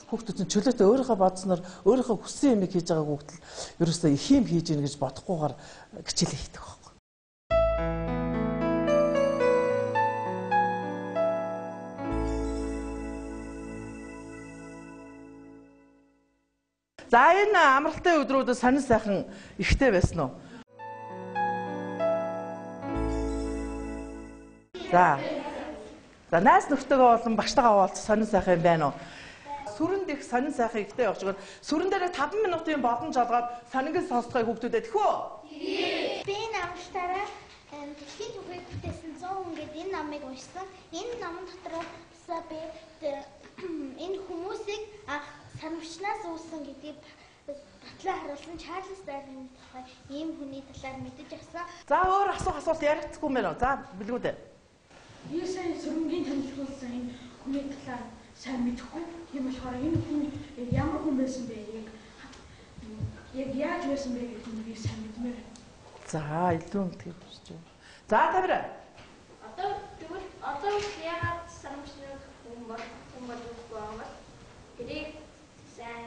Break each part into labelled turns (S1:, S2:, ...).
S1: Хүүхдүүд нь чөлөөтэй өөрийнхөө бодсноор өөрийнхөө хүссэн юмыг хийж байгаа хүүхдэл ерөөсөө их юм хийж ийн гэж бодохгүйгээр хичээлээ хийдэг байхгүй. За энэ амралтын өдрүүдэд сонин сайхан ихтэй байсан уу? За найз нөхдөөгөө болон багштайгаа уулзах сонин сайхан юм байна уу? Сүрэнд их сонин сайхан ихтэй явж байгаа. Сүрэн дээр 5 минутын боломж олгоод сонингийн сонсцгой хүүхдүүдэд тэхүү.
S2: Би намштараа дэлхийн түүхийг бүтээсэн 100 хүн гэдэг энэ намыг уншсан. Энэ намын дотроос би энэ хүмүүсийг санамжнаас үүссэн гэдгийг батлан харуулсан Чарльз Дарвин тухай ийм хүний талаар мэдэж авсан.
S1: За өөр асуулт яригдахгүй юм байна уу? За билгүүдээ.
S3: Би сайн сүрэнгийн танилцуулсан энэ хүний талаар сайн мэдэхгүй. Тийм болохоор энэ хүн ямар хүн байсан бэ? Яг яаж байсан бэ гэх юм би сайн мэдмээр.
S1: За илүү мэдгийг хүсэж байна. За тавира.
S2: Одоо яагаад санамжны хүн болчихгүй юм бэ? Тэрийг сайн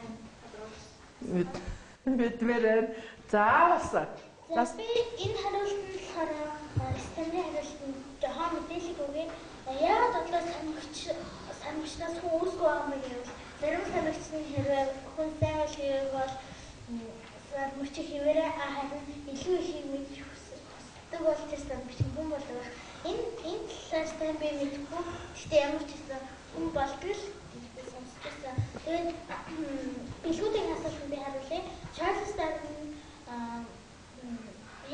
S1: мэдмээр. За бас.
S2: За би энэ хариултанд болохоор стандарт хариултанд жоохон мэдээлэл өгье. Яагаад одоо санамжнаас хүн үүсгүй байгаа юм гэвэл зарим санамжны хэрвээ хүн сайн хийвэл бол санамж хэвээрээ харин илүү их мэдэх хүсдэг бол тэр санамж хүн болдог. Энэ талаас нь би мэдэхгүй. Гэхдээ ямар ч гэсэн хүн болдог л сонсчихсан. Тэгээд билгүүдийн асуултанд би хариулъя. Чарльз Дарвин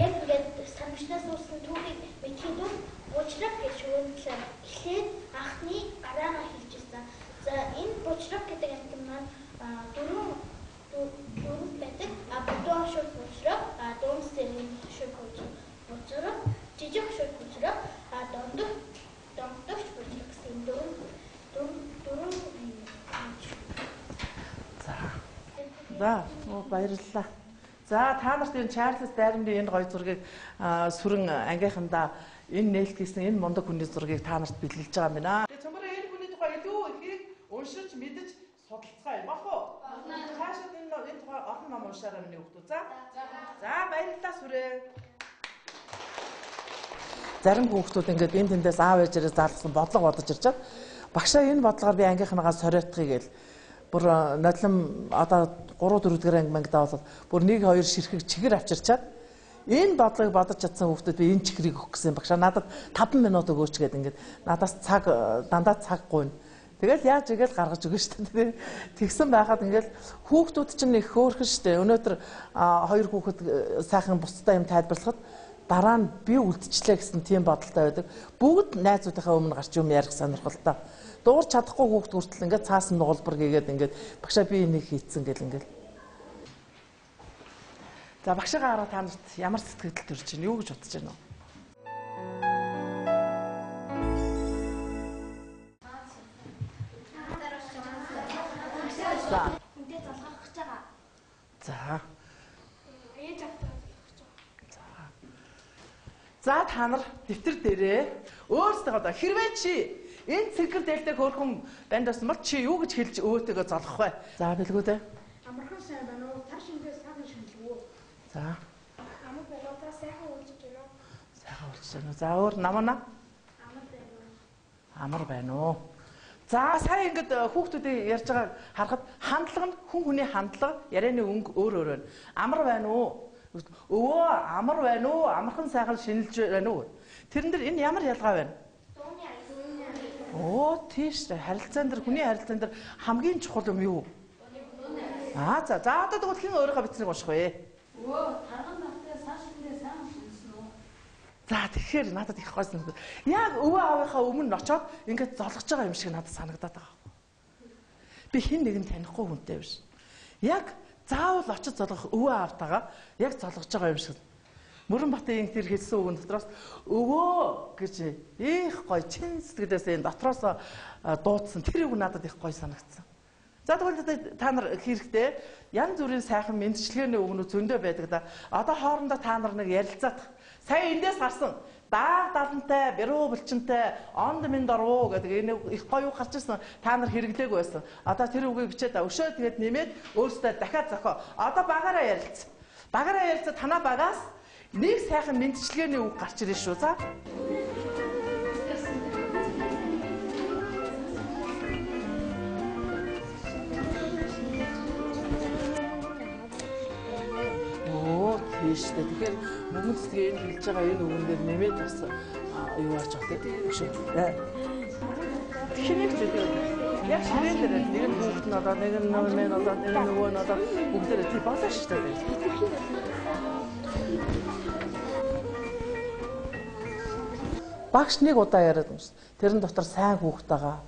S2: яг ингээд санамжнаас үүссэн түүхийг мэдхийн тулд бужраг гэж өгүүлсэн. Эхлээд анхны гараагаа хэлжсэн. За энэ бужраг гэдэг амтан маань дөрөв байдаг. Будуу хошууд бужраг, дундс зэргийн хошууд бужраг, жижиг хошууд бужраг, дондогч бужраг гэсэн дөрөв.
S1: За баярлалаа. За та нарт энэ Чарльз Дарвины энэ гоё зургийг сүрэн ангийнхандаа энэ нээлт хийсэн энэ мундаг хүний зургийг та нарт бэлгэлж байгаа юм байна. Цөмбөр энэ хүний тухай илүү ихийг уншиж мэдэж судалцгаая юм ах уу? Цаашаа энэ тухай олон ном уншаарай миний хүүхдүүд. За баярлалаа сүрээ. Зарим хүүхдүүд ингээд энэ тэндээс аав ээжээрээ заалгасан бодлого бодож ирж чад. Багшаа энэ бодлогоор би ангийнханаа сориотхыг гээл бүр нодлон одоо 3 4 дэх ангимангдаа болоод бүр 1 2 ширхэг чигэр авчирчаад энэ бодлогыг бодож чадсан хүүхдүүд би энэ чихрийг өгөх гэсэн багшаа надад 5 минут өгөөч гэдэг ингээд надаас цаг дандаа цаг гуйна. Тэгэл яаж игээл гаргаж өгнө шүү дээ. Тэгсэн байхад ингээд хүүхдүүд чинь их хөөрхөн шүү дээ. Өнөөдөр 2 хүүхэд сайхан бусдаа юм тайлбарлахад дараа нь би үлдчихлээ гэсэн тийм бодолтой байдаг. Бүгд найзуудынхаа өмнө гарч юм ярих сонирхолтой. Дуурч чадахгүй хүүхд хүртэл ингээд цаасан нугалбар гээгээд ингээд багшаа би энийг хийцэн гэл ингээд. За багшаагаа хараа та нарт ямар сэтгэл төрж байна? Юу гэж бодож байна вэ? За.
S2: Үнтэй залгах гэж байгаа.
S1: За.
S2: Ээж автаа залгах гэж
S1: За.
S2: байгаа.
S1: За та нар дэвтэр дээрээ өөрсдөө одоо хэрвээ чи энэ цэгэр дээлтэй хөөрхөн банд байсан бол чи юу гэж хэлж өөтөөгөө золгох вэ? За билгүүдээ.
S3: Амархан сайн байна уу? Тар шингээс сайхан шинжилгүү.
S1: За.
S2: Амар болоо сайхан үлжиж байна уу?
S1: Сайхан үлжиж байна уу? За өөр намана?
S2: Амар байна уу?
S1: Амар байна уу? За сая ингэж хүүхдүүдийн ярьж байгааг харахад хандлага нь хүн хүний хандлага ярианы өнгө өөр өөр байна. Амар байна уу? Өвөө амар байна уу? Амархан сайхан шинэлж байна уу? Тэрэн дээр энэ ямар ялгаа байна? Оо тийш харилцаан дээр хүний харилцаан дээр хамгийн чухал юм юу? За одоо тэгвэл хэн өөрийнхөө бичснийг унших вэ?
S4: Тарган баттай саашиндээ сайн шинсэн үү?
S1: За тэгэхээр надад их гойсон. Яг өвөө аавынхаа өмнө очоод ингээд золгож байгаа юм шиг надад санагдаад байгаа. Би хэн нэгэн танихгүй хүнтэй биш. Яг заавал очиж золгох өвөө аавтайгаа яг золгож байгаа юм шиг. Мөрөнбатын тэр хэлсэн үгэн дотроос өвөө гэж их гоё чин сэтгэлээс энэ дотроос дуудсан тэр үг надад их гоё санагдсан. За тэгвэл та нар хэрэгтэй янз бүрийн сайхан мэдчилгээний үгнүүд зөндөө байдаг да. Одоо хоорондоо та нар нэг ярилцаад сая эндээс гарсан дааг далантай, бэрүү булчинтай, онд минь дорвуу гэдэг энэ их гоё үг гарч ирсэн. Та нар хэрэглээгүй байсан. Одоо тэр үгийг бичээд өшөө тэгээд нэмээд өөрсдөө дахиад зохио. Одоо багаараа ярилц. Багаараа ярилцаад танаа багаас нэг сайхан мэдчилгээний үг гарч ирэн шүү. За. Тийштэй. Тэгэхээр мөнгө цэцгийн хэлж байгаа энэ үгэн дээр нэмээд бас юу аач байгаа тийм шүү. Тэхнийг ч үгүй. Яг ширээн дээр нэг нь хүүхэд нь одоо нэг нь нэмэн одоо нэг нөгөө нь одоо бүгдээрээ тийм болоо шүү дээ. Багш нэг удаа яриад юмш. Тэрэн дотор сайн хүүхэд байгаа.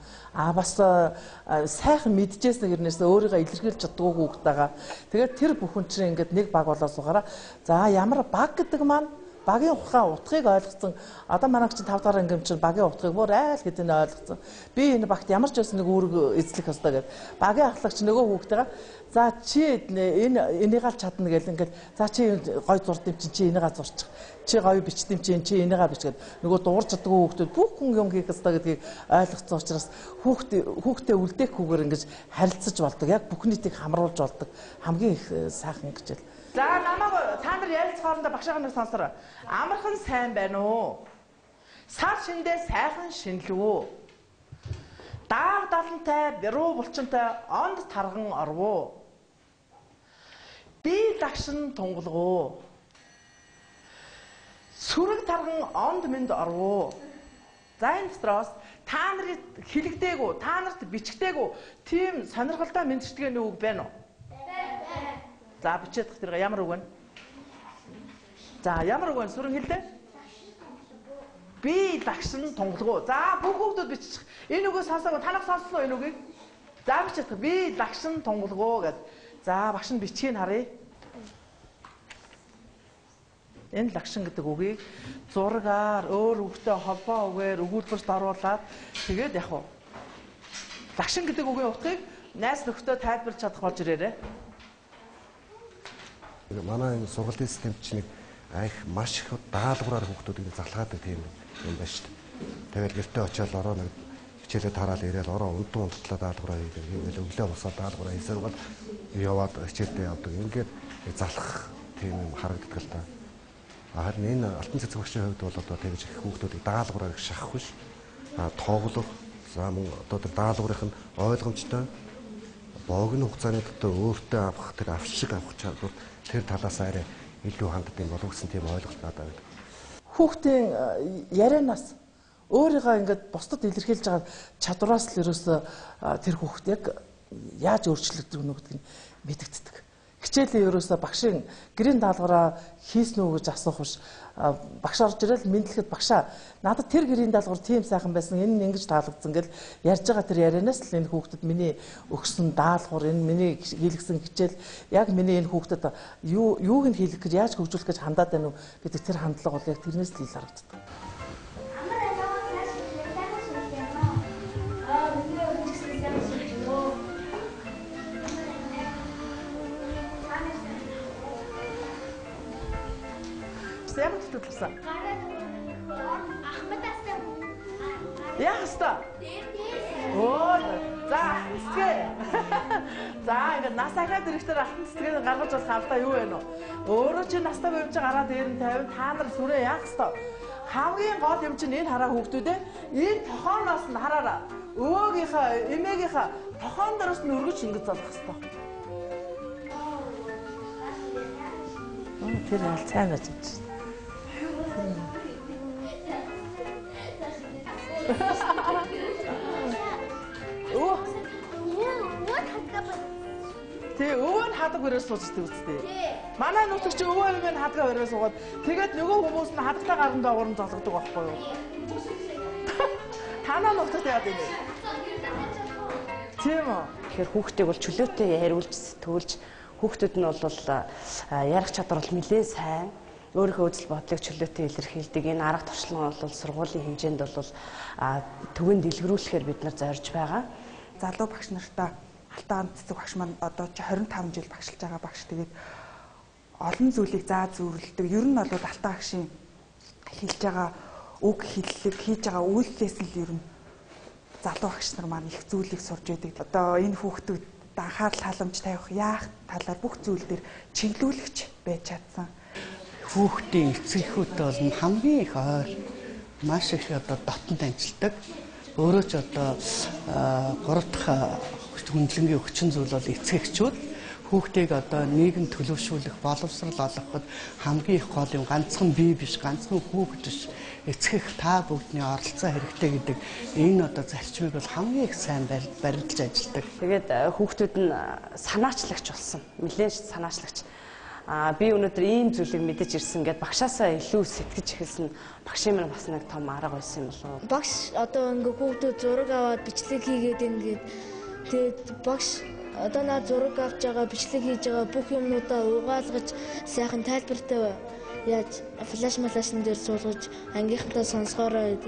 S1: Бас сайхан мэдчихсэн гэрнээс өөрийгөө илэрхийлж чаддгүй хүүхэд байгаа. Тэгээд тэр бүхэн чинь ингээд нэг баг болоо суугаараа. За ямар баг гэдэг маань багийн ухаан утгыг ойлгоцсон. Одоо манай чинь 5 дахь анги чинь багийн утгыг бүр айл хэдийн ойлгоцсон. Би энэ багт ямар ч байсан нэг үүрэг эзлэх ёстой гэдэг. Багийн ахлагч нөгөө хүүхдтэйгээ за чи энийгээ чадна гэл ингээд за чи гой зурд юм чи энийгээ зурчих. Чи гоё бичдэм чи энийгээ бичгээд нөгөө дуурж чаддгүй хүүхдүүд бүх хүн юм хийх ёстой гэдгийг ойлгоцсон учраас хүүхдээ үлдэхгүйгээр ингэж харилцаж болдог. Яг бүх нийтийг хамруулж болдог. Хамгийн их сайхан гэж. За намайг та нар ярилцах хоорондоо багшаа нар сонсороо. Амархан сайн байна уу? Сар шиндээ сайхан шинэлвүү. Дааг далантай, бэрүү булчинтай онд тарган орвуу. Би лагшин тунгалгуу. Сүрэг тарган онд минь орвуу. За энэ дотроос та нарыг хэлэгдээгүү, та нарт бичгдээгүү тийм сонирхолтой мэдчилгээний үг байна уу? За бичээд тэр ямар үг вэ? За ямар үг вэ? Сүрэн хэлдэ. Би лагшин тунгалгуу. За бүх хүүхдүүд бичих. Энэ үгээс сонсоогүй танах сонслоо энэ үгийг. За бичээд би лагшин тунгалгуу гэд. За багш нь бичгийг харъя. Энэ лагшин гэдэг үгийг зургаар өөр үгтэй холбоо үгээр өгүүлбэрт оруулаад тэгээд яг уу. Лагшин гэдэг үгийн утгыг найс нөхдөд тайлбарлаж чадах болж ирээрээ.
S5: Манай энэ сургуулийн системд чинь их маш их даалгавраар хүүхдүүдийг залгаадаг тийм юм байна шүү дээ. Тэгэл гэртээ очиод ороо нэг хичээлээ тараал ирээл ороо унтан унтлаа даалгавраа хийгээл өглөө босоод даалгавраа хийсээр бол яваад хичээлдээ явдаг. Ингээд залах тийм харагддаг л та. Харин энэ алтан цэцэг багшийн хувьд бол одоо тэгж их хүүхдүүдийг даалгавраар их шахах биш. Тоглох за мөн одоо тэр даалгаврын нь ойлгомжтой богино хугацааны дотор өөртөө авах тэр авшиг авах чадвар тэр талаас арай илүү ханддаг юм болов гэсэн тийм ойлголт надад байна.
S1: Хүүхдийн ярианаас өөрийгөө ингээд бусдад илэрхийлж байгаа чадвараас л ерөөсөө тэр хүүхд яг яаж өөрчлөгдөх нь гэдгийг мэдэгддэг. Хичээлийн ерөөсөө багшийн гэрийн даалгавраа хийсэн үү гэж асуух биш. Багш орж ирэл мэдлэхэд багшаа надад тэр гэрийн даалгавар тийм сайхан байсан энэ нь ингэж таалагдсан гэл ярьж байгаа тэр ярианаас л энэ хүүхдэд миний өгсөн даалгавар энэ миний хийлгсэн хичээл яг миний энэ хүүхдэд юуг нь хийлгэх гэж яаж хөгжүүлэх гэж хандаад байна уу гэдэг тэр хандлага бол яг тэрнээс л ил харагддаг. Ямар төлөвлөсөн?
S2: Ахмадастай.
S1: Яах ёстой? Оо, за цэцгээ. За ингээд нас ахаад дэрэгтэр алтан цэцгээ гаргаж болох авдаа юу вэ нөө? Өөрөө чи настай барьж гараад дээр нь тавин та нар сүрээ яах ёстой? Хамгийн гол юм чинь энэ хараа хүүхдүүдээ энэ тохооноос нь хараараа. Өвөөгийнхаа, эмээгийнхаа тохоон дээрээс нь өргөж ингэж залах ёстой. Тэр аль цайн гэж байна. Тий, өвөө нь хадаг өрөөс суучдаг үстэй. Манай нутагч өвөө өвөө нь хадгаа өрөөс суугаад тэгээд нөгөө хүмүүс нь хадагтай гаран доогоор нь золгодог байхгүй юу? Танаа нутагт яадаг юм бэ? Тийм үү.
S6: Тэгэхээр хүүхдийг бол чөлөөтэй яриулж сэтгүүлж хүүхдүүд нь бол ярих чадвар бол нэлээд сайн. Өөрийнхөө үзэл бодлыг чөлөөтэй илэрхийлдэг. Энэ арга туршлага нь бол сургуулийн хэмжээнд бол төвөнд дэлгэрүүлэхээр бид нар зорж байгаа.
S7: Залуу багш нартай Алтан цэцэг багш маань одоо 25 жил багшилж байгаа багш. Тэгээд олон зүйлийг зааж зөвлөдөг. Ер нь бол Алтан багшийн хэлж байгаа үг хэллэг хийж байгаа үйлдэлээс л ер нь залуу багш нар маань их зүйлийг сурж байдаг. Одоо энэ хүүхдүүд анхаарал халамж тавих яах талаар бүх зүйл дээр чиглүүлэгч байж чадсан.
S8: Хүүхдийн эцэгхүүд бол хамгийн их ойр маш их одоо дотн танилцдаг. Өөрөө ч одоо 3 дахь хүндлэнгийн хүчин зүйл бол эцэгчүүд. Хүүхдийг одоо нийгэм төлөвшүүлэх, боловсрал олгоход хамгийн их гол юм ганцхан бие биш, ганцхан хүүхэд биш. Эцэг та бүгдний оролцоо хэрэгтэй гэдэг энэ одоо зарчмыг бол хамгийн их сайн баримталж ажилладаг.
S6: Тэгээд хүүхдүүд нь санаачлагч болсон. Нэлээд санаачлагч. Би өнөөдөр ийм зүйлийг мэдэж ирсэн гэдээ багшаасаа илүү сэтгэж эхэлсэн. Багшийн минь бас нэг том арга байсан юм болов.
S2: Багш одоо ингээ хүүхдүүд зураг аваад бичлэг хийгээд ингээд тэгээд багш одоо наа зураг авч байгаа бичлэг хийж байгаа бүх юмнуудаа угаалгаж сайхан тайлбартай яаж флаш дээр суулгаж ангийнхантаа сонсгоороо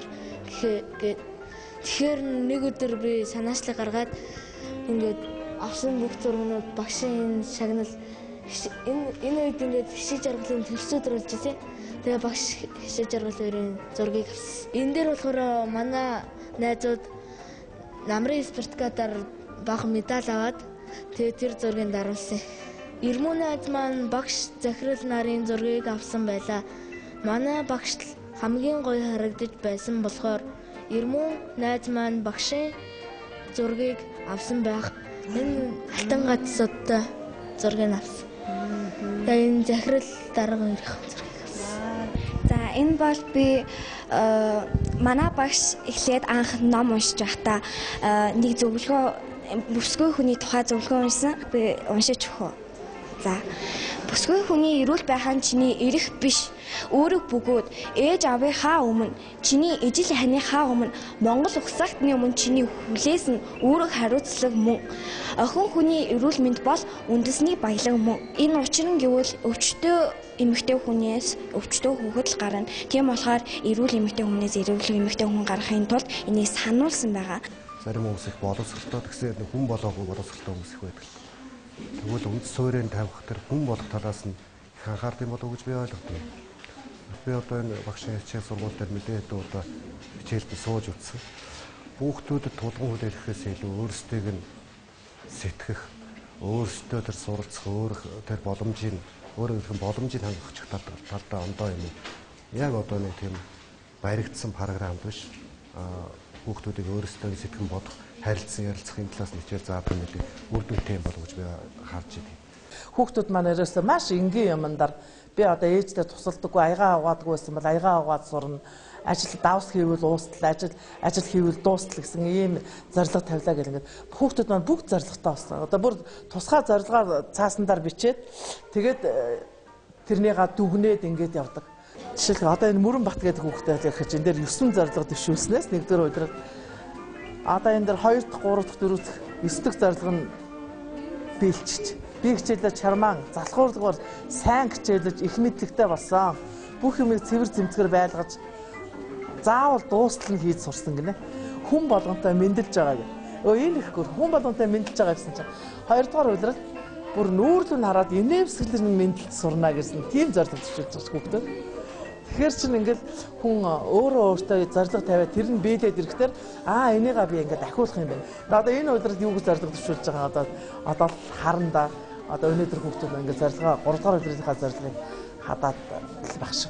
S2: гэхэд тэгэхээр нэг өдөр би санаачлаг гаргаад ингээд авсан бүх зургууд багшийн шагнал энэ үед ингээд хишиг жаргалын төрсөд оруулж ирсэн. Тэгээ багш хишиг жаргалын зургийг авсан. Энэ дээр болохоор манай найзууд намрын спартакиадаар бага медаль аваад тэгээ тэр зургийг даруулсан. Ирмүү найз маань багш захирал нарын зургийг авсан байлаа. Манай багш хамгийн гоё харагдаж байсан болохоор Ирмүү найз маань багшийн зургийг авсан байх. Энэ алтан гацсуудтай зургийг авсан. Тэгээ энэ захирал дараагийн зургийг авсан.
S9: За энэ бол би манай багш эхлээд анх ном уншиж байхдаа нэг зөвлөгөө бүсгүй хүний тухай зөвлөгөө уншсан. Би уншиж өгөө. За бүсгүй хүний эрүүл байх нь чиний эрх биш. Өөрөг бөгөөд ээж авийнхаа өмнө, чиний ижил ханыхаа өмнө, Монгол угсаагтны өмнө чиний хүлээс нь өөрөг хариуцлага мөн. Охин хүний эрүүл мэнд бол үндэсний баялаг мөн. Энэ учир нь гэвэл өвчтөө эмэгтэй хүнээс өвчтөө хүүхэд л гарна. Тийм болохоор эрүүл эмэгтэй хүнээс эрүүл эмэгтэй хүн гаргахын тулд энийг сануулсан байгаа.
S5: Зарим хүмүүс их боловсролтой гэсэн хүн болоогүй боловсролтой хүмүүс их байдаг. Тэгвэл үндэс суурийг тавих тэр хүн болох талаас нь их анхаард юм болов уу гэж би ойлгодог. Би одоо энэ багшийн хичээл сургууль дээр мэдээд одоо хичээлд сууж үзсэн. Хүүхдүүдэд тулгын хүлээлгэхээс илүү өөрсдийг нь сэтгэх, өөрсдөө тэр суралцах, тэр боломжийг хангах талдаа ондоо юм. Яг одоо нэг тийм баригдсан програмд биш. Хүүхдүүдийг өөрсдөө сэтгэн бодох, харилцан ярилцах энэ талаас нь хичээл заах юм или үр дүнтэй юм болов уу гэж би харж байна.
S1: Хүүхдүүд маань ерөөсөө маш энгийн юмдар би одоо ээждээ тусалдаггүй аягаа аваадаггүй байсан бол аягаа аваад сурна. Ажил давс хийвэл уустал, ажил хийвэл дуустал гэсэн ийм зорилго тавилаа гэл ингээд хүүхдүүд маань бүгд зорилготой болсон. Одоо бүр тусгай зорилгоор цаасандаар бичээд тэгээд тэрнийга дүгнээд ингээд явдаг. Жишээлбэл одоо энэ Мөрөнбат гэдэг хүүхдэд ярих чинь энэ дээр 9 зорилго дэвшүүлснээс нэгдүгээр удирал одоо энэ дээр 2 дахь, 3 дахь, 4 дахь, 9 дахь зорилго нь биелчиж би хичээлээ чармаан залхуурлагаар сайн хичээлж их мэдлэгтэй болсон. Бүх юмыг цэвэр зэмцгээр байлгаж заавал дуустал нь хийж сурсан гинэ. Хүн болгонтой мэндэлж байгаа гэх. Энэ их гөр хүн болгонтой мэндэлж байгаа гэсэн чинь 2 дугаар удирал бүр нүүрлэн хараад инээмсэглэр мэндэлж сурна гэсэн тийм зорилго төсөөлж байгаа хүүхдүүд. Тэгэхээр чинь ингээд хүн өөртөө зорилго тавиад тэр нь биелээд ирэхээр энийгээ би ингээд ахиулах юм байна. Одоо энэ удирд юу гэж зорилго төсөөлж байгаа одоо харна да. Одоо өнөөдөр хүүхдүүд ингээд зорилгоо 3 дугаар удирдлынхаа зорилгыг хадаад багш.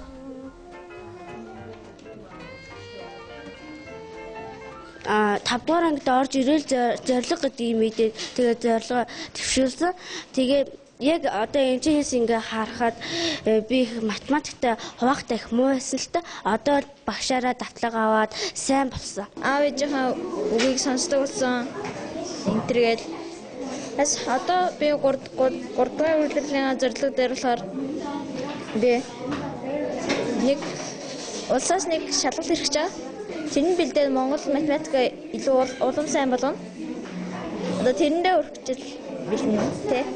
S2: 5 дугаар ангид орж ирээл зорилго гэдгийг мэдээд тэгээд зорилгоо төвшүүлсэн. Тэгээд яг одоо энэ жилээс ингээ харахад би математикта хуваахтай их муу байсан л та. Одоо багшаараа давтлага аваад сайн болсон. Аав ээжийнхээ үгийг сонсдог болсон. Энтергээл
S9: Бас одоо би 3 дугаар үйлдвэрлэлийн зорилго дээр болохоор би нэг улсаас нэг шалгалт ирэх гэж байгаа. Тэрний бэлдээд Монгол математик илүү улам сайн болгоно. Одоо тэрэндээ өргөжл бэлнэ тий.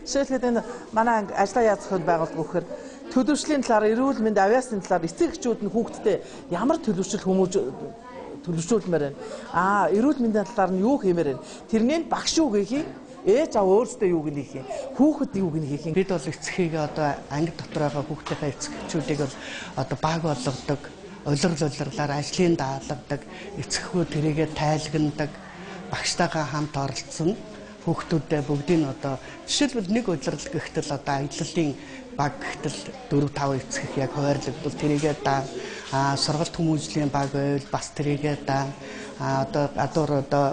S1: Жишээлбэл энэ манай анги ажлаа яаж зохион байгуулдаг вэ гэхээр төлөвшлийн талаар, эрүүл мэнд, авиасны талаар эцэг эхчүүд нь хүүхдэд ямар төлөвшүүлмээр байна. Эрүүл мэндийн талаар нь юу хиймээр байна. Тэрнийг багш юу хийх юм? Ээж аав өөрсдөө юуг нь хийх юм? Хүүхэд юуг нь хийх юм?
S8: Бид бол эцгийг одоо анги дотор байгаа хүүхдийнхээ эцэг эхчүүдийг бол одоо баг болгодог, улирлаар ажлын даалгадаг, эцэгхүү тэрийгэ тайлагнадаг, багштайгаа хамт оролцсон хүүхдүүдээ бүгдийг одоо жишээлбэл нэг улирал гэхтэл одоо аяллалын баг гэхтэл 4-5 эцэг яг хуваарлагдвал тэрийгээ сургалт хүмүүжлийн баг байвал бас тэрийгээ одоо гадуур одоо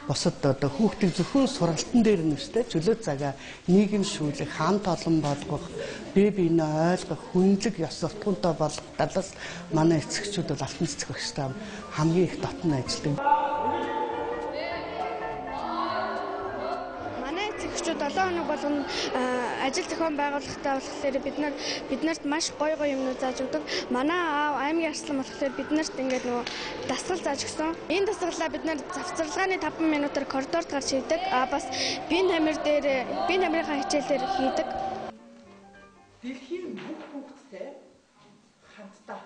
S8: бусад одоо хүүхдийг зөвхөн сургалтын дээр нэрстэй чөлөө цагаа нийгэмшүүлэх, хамт олон болгох, бие биенээ ойлгох, хүнлэг ёс суртахуунтай болгох талаас манай эцэгчүүд бол алтан цэцэг багштай хамгийн их дотн ажилладаг.
S9: Эцэгчүүд 7 хоног болгоно ажил зохион байгуулалтаа болохоор биднэрт маш гоё юмнууд зааж өгдөг. Манай аав аймгийн арслан болохоор биднэрт ингээд нөгөө дасгал зааж өгсөн. Энэ дасгалаа бид нар завцарлагын 5 минутаар коридорт гарч хийдэг. Бас биеийн тамирынхаа хичээлээр хийдэг.
S1: Дэлхийн бүх хүүхэдтэй хамтдаа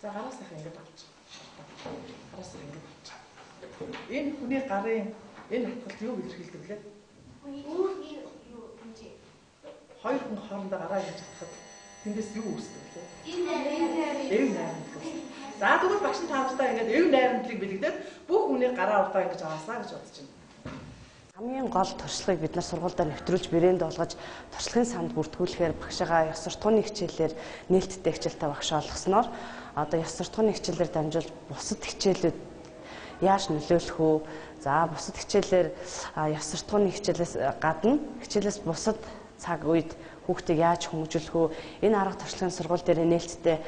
S1: за гараас их ингээд болж. Гараас ингээд болж. Энэ хүний гарын энэ хатгалт юу илэрхийлдэг лээ? Хоёр хүн хоорондоо гараа хийж хатгахад тэндээс юу үүсдэг лээ? Эв найрамдлал. За тэгвэл багш нь таамжтай ингээд эв найрамдлалыг бэлэгдээд бүх хүний гараа урдаа ингэж аваасаа гэж бодож байна.
S6: Хамгийн гол туршлагыг бид нар сургуульдаа нэвтрүүлж брэнд болгож туршлагын санд бүртгүүлэхээр багшаа ёс суртахууны хичээлээр нээлттэй хичээлтэй багш олгосноор одоо ёс суртахууны хичээлээр дамжуулж бусад хичээлүүд яаж нөлөөлөх үү? За бусад хичээлээр ёс суртахууны хичээлээс гадна хичээлээс бусад цаг үед хүүхдийг яаж хүмүүжүүлэх үү? Энэ арга туршлагын сургууль дээр нээлттэй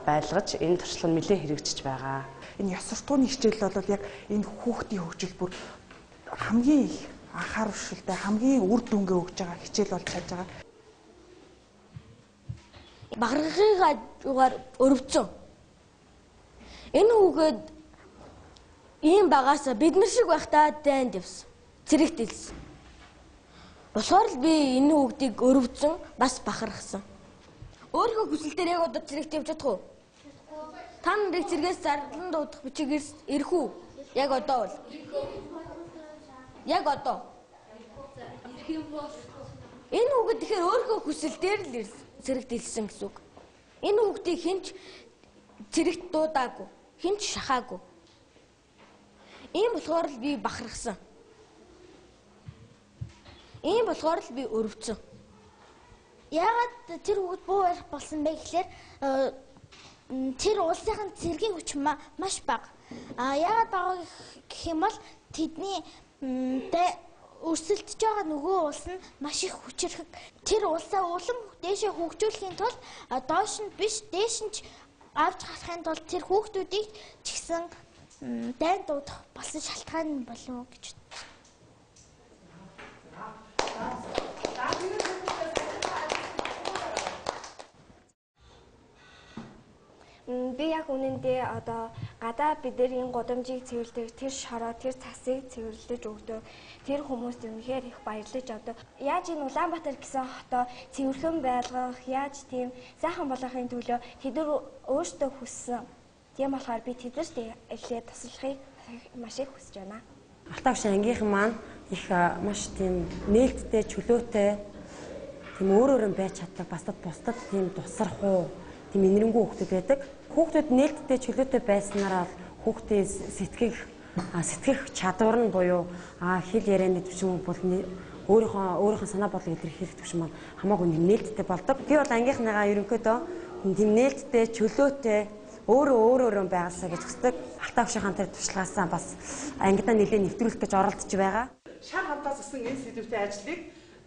S6: байлгаж энэ туршлага нь нэлээд хэрэгжиж байгаа.
S7: Энэ ёс суртахууны хичээл бол яг энэ хүүхдийн хөгжил бүр хамгийн их анхаарал шилдэг, хамгийн үр дүнгээ өгж байгаа хичээл болж чадж байгаа.
S9: Баграхыг хажуугаар өрөвцөн. Энэ хүүхэд ийм багаасаа бид нар шиг байхдаа дайнд явсан. Цэрэгтэлсэн. Болохоор л би энэ хүүхдийг өрөвцөн бас бахархсан. Өөрийнхөө хүсэл дээр яг одоо цэрэгт явж чадах уу? Та нарыг цэргээс зарлан дуудах бичигээс ирэх үү? Яг одоо бол. Яг одоо. Энэ хүүхэд тэгэхээр өөрийнхөө хүсэл дээр л цэрэгтэлсэн гэсэн үг. Энэ хүүхдийг хинч цэрэгт дуудаагүй, хинч шахаагүй. Ийм болохоор л би бахархсан. Ийм болохоор л би өрөвцөн. Яагаад тэр хүүхэд буу барих болсон бэ гэхээр тэр улсынхаа цэргийн хүч маш бага. Яагаад бага гэх юм бол тэдний өрсөлдөж байгаа нөгөө улс нь маш их хүчрэх. Тэр улсаа улам дээшээ хөгжүүлэхийн тулд доош нь биш дээш нь авч гарахын тулд тэр хүүхдүүдийг ч гэсэн дайн дуудах болсон шалтгаан болов уу гэж. Би яг үнэндээ одоо гадаа бидний гудамжийг цэвэрлэх, тэр шороо, тэр цасыг цэвэрлэж өгдөг. Тэр хүмүүст үнэхээр их баярлаж одоо яаж энэ Улаанбаатар гэсэн хотоо цэвэрхэн байлгах, яаж тийм сайхан болгохын төлөө тэд нар өөрсдөө хүссэн. Тийм болохоор би тэднэрт эхлээд туслахыг маш их хүсэж байна.
S10: Алтайвш ангийнхан маань их маш тийм нээлттэй, чөлөөтэй, тийм өөрөөр нь байж чаддаг, бусдад тийм тусархуу, тийм инэрэнгүү хүүхдүүд байдаг. Хүүхдүүд нээлттэй, чөлөөтэй байснараа хүүхдийн сэтгэх чадвар нь буюу хэл ярианы төвшин бол өөрийнхөө санаа бодлого илэрхийлэх төвшин маань хамаагүй нээлттэй болдог. Би бол ангийнхныгаа ерөнхийдөө тийм нээлттэй, чөлөөтэй өөрөө байгаасаа гэж хүсдэг. Алтайвшийн тэр туршлагаасаа бас ангидаа нэлээд нэвтрүүлэх гэж оролдож байгаа.
S1: Шар хамтаас гэсэн энэ сэдвтэй ажлыг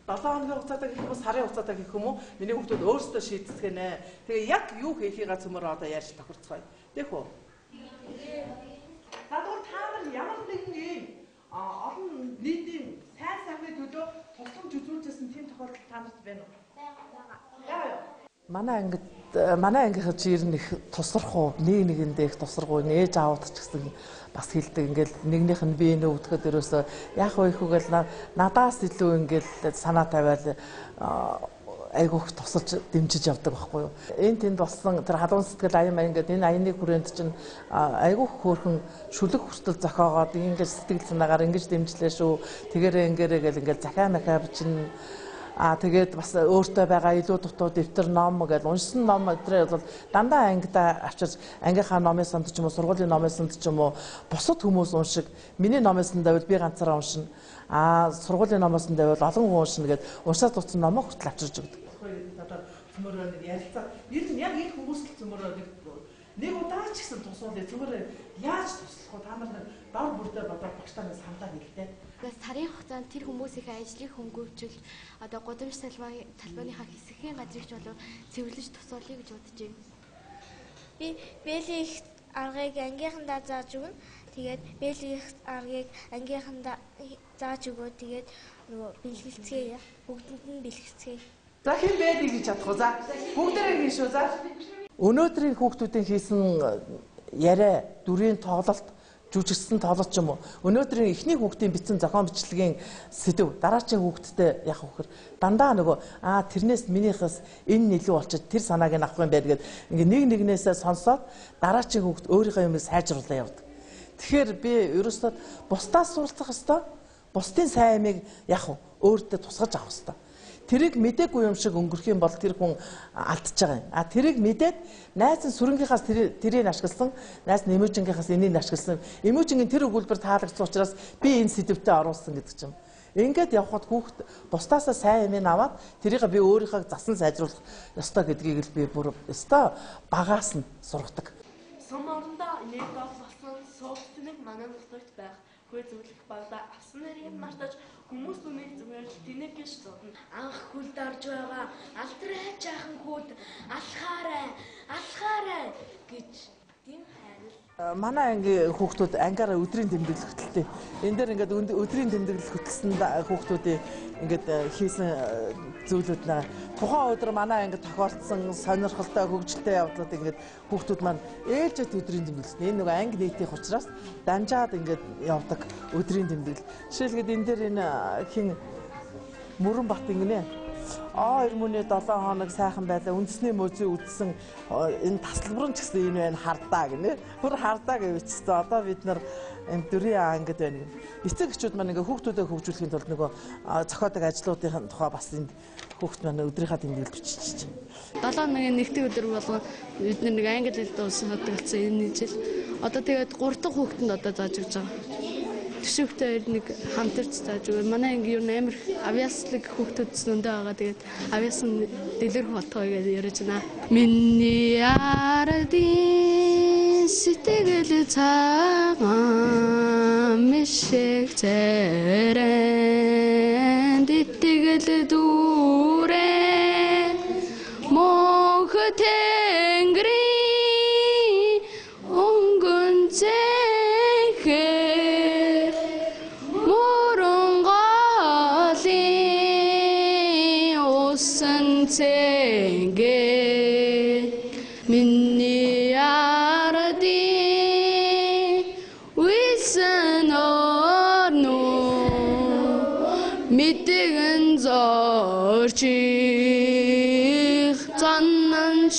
S1: 7 хоногийн хугацаатай гэх юм уу, сарын хугацаатай гэх юм уу, миний хүүхдүүд өөрсдөө шийдэцгэнэ. Тэгээ яг юу хийхийгээ цөмөр одоо ярьж тохирцгоё. Тээх үү? олон нийтийн сайн сайхны төлөө тусламж үзүүлжсэн тийм тохиолдол та нарт байна уу? Байгаа. Манай ангийнхаа чи ер нь их тусрахгүй, нэгэндээ их тусрахгүй, ээж аавд ч гэсэн бас хэлдэг. Ингээл нэгнийх нь бие нөвдөхөд ерөөсөө яах вэ хүүгээл надаас илүү ингээл санаа тавиал айгуух тусалж дэмжиж явдаг байхгүй юу. Энд тэнд болсон тэр халуун сэтгэл аян маяг ингээд энэ аяны хүрээнд чинь айгуух хөөрхөн шүлэг хүртэл зохиогоод ингээд сэтгэл санаагаар ингэж дэмжлээ шүү. Тэгээрээ ингээл захаа махаа бичнэ. Тэгээд бас өөртөө байгаа илүү дутуу дэвтэр ном гэж уншсан ном өдрөө бол дандаа ангидаа авчирч ангийнхаа номын санд ч юм уу сургуулийн номын санд ч юм уу бусад хүмүүс уншиг миний номын санд байвал би ганцаараа уншина. Сургуулийн номоос нь байвал олон хүн уншина гэд уншаад дуцсан номоо хүртэл авчирч өгдөг. Цөмөрөө нэг ярилцаа. Ер нь яг энэ хүмүүс л цөмөрөө нэг удаа ч гэсэн тусуулъя. Цөмөрөө яаж туслах вэ? Та нар дор бүрдээ бодоод багштайнаас хамтаа хэлдэг.
S11: Сарын хугацаанд тэр хүмүүсийн ажлыг хөнгөвжүүл одоо гудамж талбайныхаа хэсгийн газрыг ч болов цэвэрлэж тусуулъя гэж бодож байна.
S2: Би бэлгийн их аргыг ангийнхандаа зааж өгнө. Тэгээд бэлгийн их аргыг ангийнхандаа зааж өгөө. Тэгээд нөгөө бэлгэлцгээе. Бүгдэнд нь бэлгэлцгээе.
S1: За хэн бэлгийг хийж чадах вэ? За бүгдээрээ хийн шүү. За өнөөдрийн хүүхдүүдийн хийсэн яриа, дүрийн тоглолт, жүжигсэн тоглолт ч юм уу. Өнөөдрийн эхний хүүхдийн бичсэн зохион бичлэгийн сэдв дараачийн хүүхдтэй яах вэ гэхээр дандаа нөгөө тэрнээс минийхээс энэ илүү болчиход тэр санааг нь авах юм байд гэд ингээ нэг нэгнээсээ сонсоод дараачийн хүүхд өөрийнхөө юмыг сайжруулаад явдаг. Тэгэхээр би ерөөсөө бусдаас суралцах ёстой. Бусдын сайн юмыг яах вэ? Өөртөө тусгаж авах ёстой. Тэрийг мэдээгүй юм шиг өнгөрөх юм бол тэр хүн алдчихж байгаа юм. Тэрийг мэдээд найз нь сүрэнгийнхаас тэрийг ашигласан, найз нь эмүүжингийнхаас энийг ашигласан. Эмүүжингийн тэр өгүүлбэр таалагдсан учраас би энэ сэдвтэ оруулсан гэдэг ч юм. Ингээд явхад хүүхд бусдаасаа сайн юм аваад тэрийг би өөрийнхөө засан сайжруулах ёстой гэдгийг л би бүр ёстой багаас нь сургадаг.
S12: Сум орондоо нэг дол болсон суугчныг манай нутагт байх хөө зөвлөх багада авсан нэрийг мартаж хүмүүс үнийг зүгээр тэнэг гэж зодно.
S13: Анх хүлд орж байгаа алтрай жаахан хүүд алхаарай гэж тийм хайр.
S1: Манай ангийн хүүхдүүд ангаараа өдрийн тэмдэглэл хөтөлтэй. Энэ дээр ингээд өдрийн тэмдэглэл хөтөлсөн хүүхдүүдийн ингээд хийсэн зүйлүүд нэ тухайн өдөр манай анги тохиолдсон сонирхолтой хөгжилтэй явдлууд ингээд хүүхдүүд маань ээлжид өдрийн тэмдэглэл. Энэ нэг анги нийтийн учраас данжаад ингээд явдаг өдрийн тэмдэглэл. Жишээлбэл энэ дээр энэ хин Мөрөн Бат ингэнэ. Ирмүний 7 хоног сайхан байлаа. Үндэсний музей үзсэн энэ тасалбар нь ч гэсэн энэ байна хардаа гинэ. Бүр хардаа гэвчсэн. Одоо бид нар энэ дөрийн ангид байна. Эцэг эхчүүд маань ингээ хүүхдүүдэд хөгжүүлэхийн тулд нөгөө зохиодог ажлуудын тухай бас энд хүүхд маань өдрийнхаа тэмдэглэл бичиж байна.
S14: 7 хоногийн нэгдүгээр өдөр болгон бид нэг англи хэлд уусгадагцсан энэ жил. Одоо тэгээд 3 дахь хүүхдэнд одоо зааж өгч байгаа. Төшөвтэй хоёр нэг хамтарч зааж өгөө. Манай анги юу амар авиаслаг хүүхдүүд зөндөө байгаа. Тэгээд авиасан дэлгэрэх болтгоо гэж ярьж байна. Миний ардын сэтгэл цагаан мишиг цэрэнд итгэл дүүрэн мөнх тэнгэрийн өнгөн миний ардын висэн орно мэдгэн зорчих занан